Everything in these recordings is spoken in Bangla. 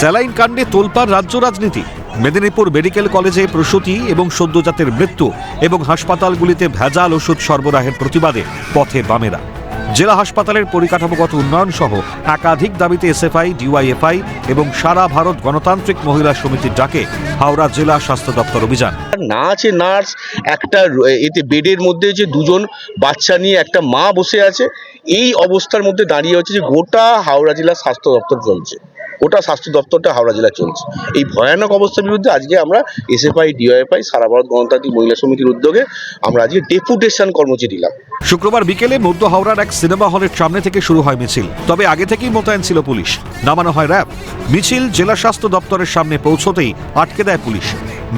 স্যালাইন কাণ্ডে তোলপাড় রাজ্য রাজনীতি। মেদিনীপুর মেডিকেল কলেজে প্রসূতি এবং সদ্যজাতের মৃত্যু এবং হাসপাতালগুলিতে ভেজাল ওষুধ সরবরাহের প্রতিবাদে পথে বামেরা। জেলা হাসপাতালের পরিকাঠামোগত উন্নয়ন সহ একাধিক দাবিতে এসএফআই, ডিওয়াইএফআই এবং সারা ভারত গণতান্ত্রিক মহিলা সমিতির ডাকে হাওড়া জেলা স্বাস্থ্য দপ্তর অভিযান। না আছে নার্স, একটা এতে বেডের মধ্যে যে দুজন বাচ্চা নিয়ে একটা মা বসে আছে, এই অবস্থার মধ্যে দাঁড়িয়ে হচ্ছে যে গোটা হাওড়া জেলা স্বাস্থ্য দপ্তর চলছে, গোটা স্বাস্থ্য দপ্তরটা হাওড়া জেলা চলছে। এই ভয়ানক অবস্থার বিরুদ্ধে আজকে আমরা এসএফআই, ডিওয়াইএফআই, সারা ভারত গণতান্ত্রিক মহিলা সমিতির উদ্যোগে আমরা আজকে ডেপুটেশন কর্মসূচি দিলাম। শুক্রবার বিকেলে মধ্য হাওড়ার এক সিনেমা হলের সামনে থেকে শুরু হয় মিছিল। তবে আগে থেকেই মোতায়েন ছিল পুলিশ, নামানো হয় র্যাব। মিছিল জেলা স্বাস্থ্য দপ্তরের সামনে পৌঁছতেই আটকে দেয় পুলিশ।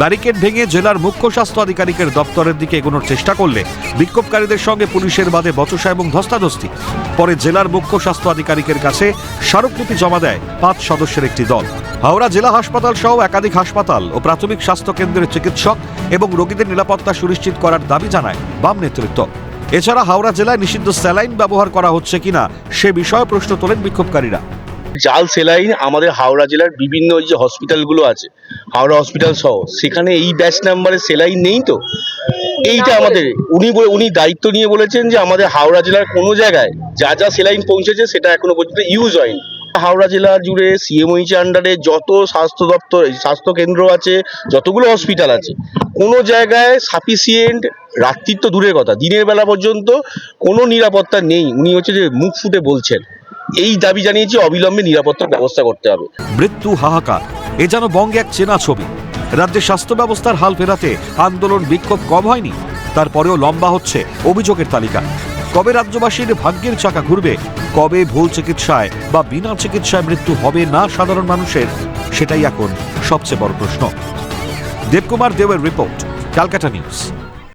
ব্যারিকেড ভেঙে জেলার মুখ্য স্বাস্থ্য আধিকারিকের দপ্তরের দিকে এগোনোর চেষ্টা করলে বিক্ষোভকারীদের সঙ্গে পুলিশের বাদে বচসা এবং ধস্তাধস্তি। পরে জেলার মুখ্য স্বাস্থ্য আধিকারিকের কাছে স্মারকলিপি জমা দেয় 5 সদস্যের একটি দল। হাওড়া জেলা হাসপাতাল সহ একাধিক হাসপাতাল ও প্রাথমিক স্বাস্থ্য কেন্দ্রের চিকিৎসক এবং রোগীদের নিরাপত্তা সুনিশ্চিত করার দাবি জানায় বাম নেতৃত্ব। এছাড়া হাওড়া জেলায় নিষিদ্ধ স্যালাইন ব্যবহার করা হচ্ছে কিনা সে বিষয়ে প্রশ্ন তোলেন বিক্ষোভকারীরা। জাল সেলাইন আমাদের হাওড়া জেলার বিভিন্ন যে হসপিটালগুলো আছে, হাওড়া হসপিটাল সহ, সেখানে এই ব্যাচ নাম্বারের সেলাইন নেই। তো এইটা আমাদের উনি দায়িত্ব নিয়ে বলেছেন যে আমাদের হাওড়া জেলার কোনো জায়গায় যা যা সেলাইন পৌঁছেছে সেটা এখনো পর্যন্ত ইউজ হয়নি। হাওড়া জেলা জুড়ে সিএমওইচ আন্ডারে যত স্বাস্থ্য দপ্তর, স্বাস্থ্য কেন্দ্র আছে, যতগুলো হসপিটাল আছে, কোনো জায়গায় সাফিসিয়েন্ট, রাত্রির তো দূরের কথা, দিনের বেলা পর্যন্ত কোনো নিরাপত্তা নেই। উনি হচ্ছে যে মুখ ফুটে বলছেন। এই দাবি জানিয়েছি, অবিলম্বে নিরাপত্তার ব্যবস্থা করতে হবে। মৃত্যু, হাহাকার, এ যেন বঙ্গে এক চেনা ছবি। রাজ্যের স্বাস্থ্য ব্যবস্থার হাল ফেরাতে আন্দোলন বিক্ষোভ কম হয়নি। তারপরেও লম্বা হচ্ছে অভিযোগের তালিকা। কবে রাজ্যবাসীর ভাগ্যের চাকা ঘুরবে, কবে ভুল চিকিৎসায় বা বিনা চিকিৎসায় মৃত্যু হবে না সাধারণ মানুষের, সেটাই এখন সবচেয়ে বড় প্রশ্ন। দেবকুমার দেবের রিপোর্ট, ক্যালকাটা নিউজ।